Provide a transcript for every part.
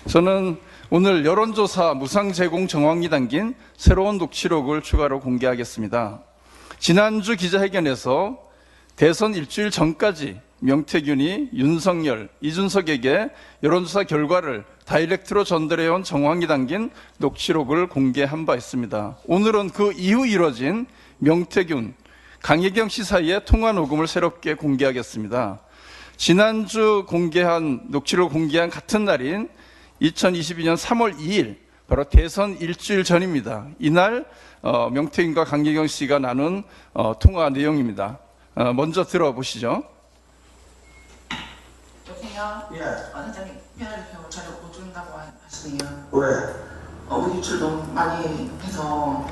저는 오늘 여론조사 무상 제공 정황이 담긴 새로운 녹취록을 추가로 공개하겠습니다. 지난주 기자회견에서 대선 일주일 전까지 명태균이 윤석열, 이준석에게 여론조사 결과를 다이렉트로 전달해온 정황이 담긴 녹취록을 공개한 바 있습니다. 오늘은 그 이후 이뤄진 명태균, 강혜경 씨 사이의 통화 녹음을 새롭게 공개하겠습니다. 지난주 녹취록을 공개한 같은 날인 2022년 3월 2일, 바로 대선 일주일 전입니다. 이날 명태균과 강혜경 씨가 나눈 통화 내용입니다. 먼저 들어보시죠. 여보세요? 예. 원장님, PR표 자료 못 준다고 하시네요. 왜? 우리 유출 너무 많이 해서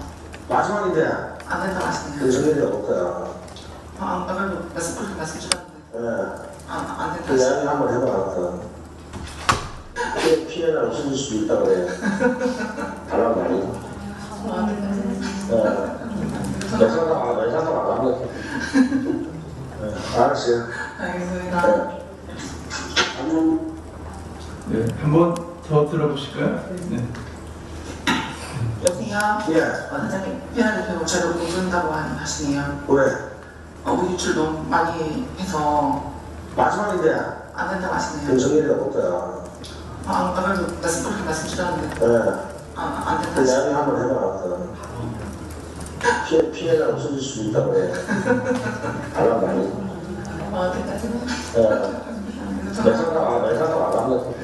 마지막인데 안 된다고 하시네요. 윤석열이가 볼 거야. 그래도 말씀 주셨는데 예. 안 된다고 그 하시네요. 이야기 한번 해봐. 피해가 없어질 수도 있다고 그래. 달라고 말이야. 예. 내 생각 안 하고. 알았어요. 알겠습니다. 네, 한번 더 들어보실까요? 네. 여보세요? 예. 원장님, PR표 자료 못 준다고 하시네요. 왜? 우리 유출 너무 많이 해서 마지막인데 안 된다고 하시네요. 윤석열이가 볼 거야. 그래도 말씀 주셨는데 예. 안 된다고 그 하시네요. 이야기 한번 해봐. 피해가 없어질 수도 있다고 그래. 달라고 말이야. 예. 내 생각 안 하고.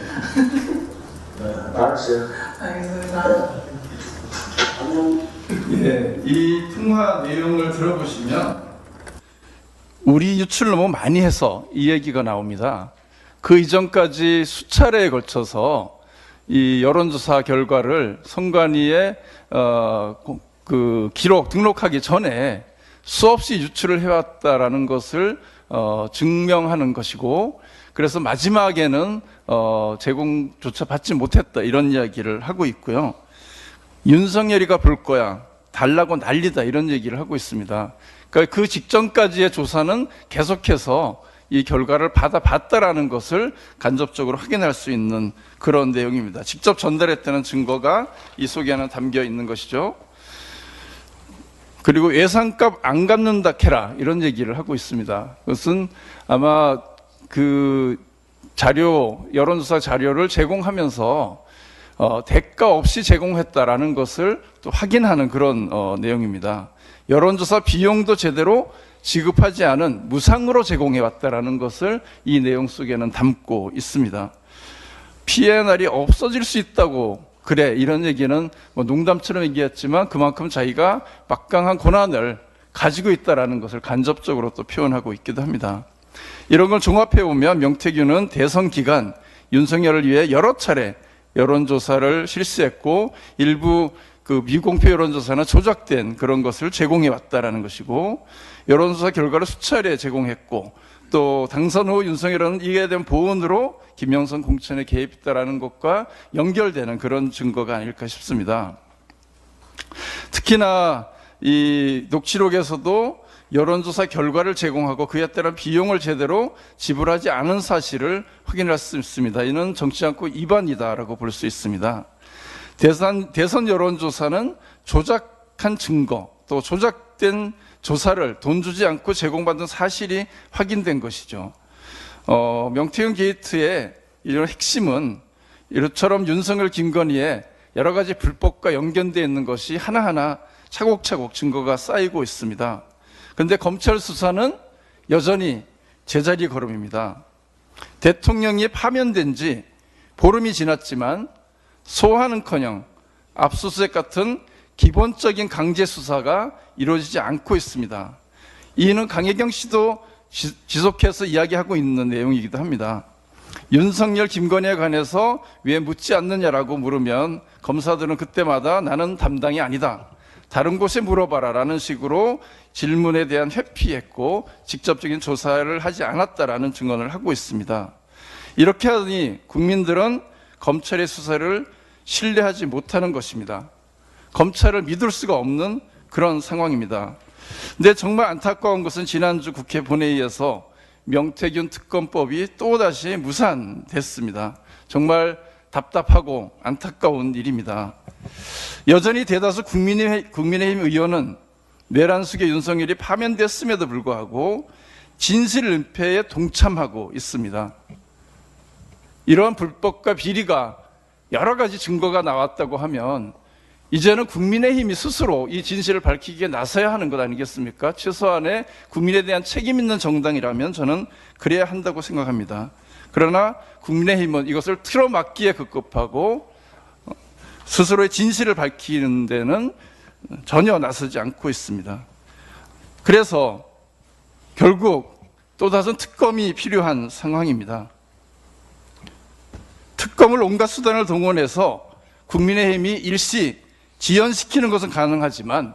알았어요. 알겠습니다. 예, 이 통화 내용을 들어보시면 우리 유출 너무 많이 해서 이 얘기가 나옵니다. 그 이전까지 수차례에 걸쳐서 이 여론조사 결과를 선관위에 그 기록 등록하기 전에 수없이 유출을 해왔다라는 것을 증명하는 것이고, 그래서 마지막에는 제공조차 받지 못했다, 이런 이야기를 하고 있고요. 윤석열이가 볼 거야, 달라고 난리다, 이런 얘기를 하고 있습니다. 그러니까 그 직전까지의 조사는 계속해서 이 결과를 받아봤다라는 것을 간접적으로 확인할 수 있는 그런 내용입니다. 직접 전달했다는 증거가 이 속에 하나 담겨 있는 것이죠. 그리고 예상값 안 갚는다 캐라, 이런 얘기를 하고 있습니다. 그것은 아마 그 자료, 여론조사 자료를 제공하면서 대가 없이 제공했다라는 것을 또 확인하는 그런 내용입니다. 여론조사 비용도 제대로 지급하지 않은 무상으로 제공해 왔다라는 것을 이 내용 속에는 담고 있습니다. 피해 날이 없어질 수 있다고, 그래, 이런 얘기는 뭐 농담처럼 얘기했지만 그만큼 자기가 막강한 권한을 가지고 있다라는 것을 간접적으로 또 표현하고 있기도 합니다. 이런 걸 종합해 보면 명태균은 대선 기간 윤석열을 위해 여러 차례 여론조사를 실시했고, 일부 그 미공표 여론조사는 조작된 그런 것을 제공해 왔다라는 것이고, 여론조사 결과를 수차례 제공했고, 또 당선 후 윤석열은 이에 대한 보온으로 김영선 공천에 개입했다라는 것과 연결되는 그런 증거가 아닐까 싶습니다. 특히나 이 녹취록에서도 여론조사 결과를 제공하고 그에 따른 비용을 제대로 지불하지 않은 사실을 확인할 수 있습니다. 이는 정치 않고 위반이다라고 볼 수 있습니다. 대선 여론조사는 조작한 증거, 또 조작된 조사를 돈 주지 않고 제공받은 사실이 확인된 것이죠. 명태균 게이트의 이런 핵심은 이처럼 윤석열, 김건희의 여러 가지 불법과 연결되어 있는 것이 하나하나 차곡차곡 증거가 쌓이고 있습니다. 그런데 검찰 수사는 여전히 제자리 걸음입니다. 대통령이 파면된 지 보름이 지났지만 소환은커녕 압수수색 같은 기본적인 강제 수사가 이루어지지 않고 있습니다. 이는 강혜경 씨도 지속해서 이야기하고 있는 내용이기도 합니다. 윤석열, 김건희에 관해서 왜 묻지 않느냐라고 물으면 검사들은 그때마다 나는 담당이 아니다, 다른 곳에 물어봐라 라는 식으로 질문에 대한 회피했고 직접적인 조사를 하지 않았다라는 증언을 하고 있습니다. 이렇게 하니 국민들은 검찰의 수사를 신뢰하지 못하는 것입니다. 검찰을 믿을 수가 없는 그런 상황입니다. 근데 정말 안타까운 것은 지난주 국회 본회의에서 명태균 특검법이 또다시 무산됐습니다. 정말 답답하고 안타까운 일입니다. 여전히 대다수 국민의힘 의원은 내란숙의 윤석열이 파면됐음에도 불구하고 진실 은폐에 동참하고 있습니다. 이러한 불법과 비리가 여러 가지 증거가 나왔다고 하면 이제는 국민의힘이 스스로 이 진실을 밝히기에 나서야 하는 것 아니겠습니까? 최소한의 국민에 대한 책임 있는 정당이라면 저는 그래야 한다고 생각합니다. 그러나 국민의힘은 이것을 틀어막기에 급급하고 스스로의 진실을 밝히는 데는 전혀 나서지 않고 있습니다. 그래서 결국 또 다른 특검이 필요한 상황입니다. 특검을 온갖 수단을 동원해서 국민의힘이 일시 지연시키는 것은 가능하지만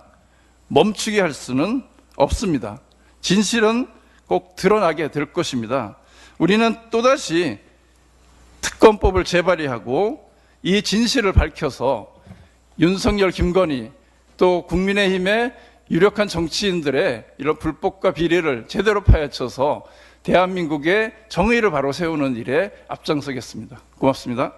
멈추게 할 수는 없습니다. 진실은 꼭 드러나게 될 것입니다. 우리는 또다시 특검법을 재발의하고 이 진실을 밝혀서 윤석열, 김건희 또 국민의힘의 유력한 정치인들의 이런 불법과 비리를 제대로 파헤쳐서 대한민국의 정의를 바로 세우는 일에 앞장서겠습니다. 고맙습니다.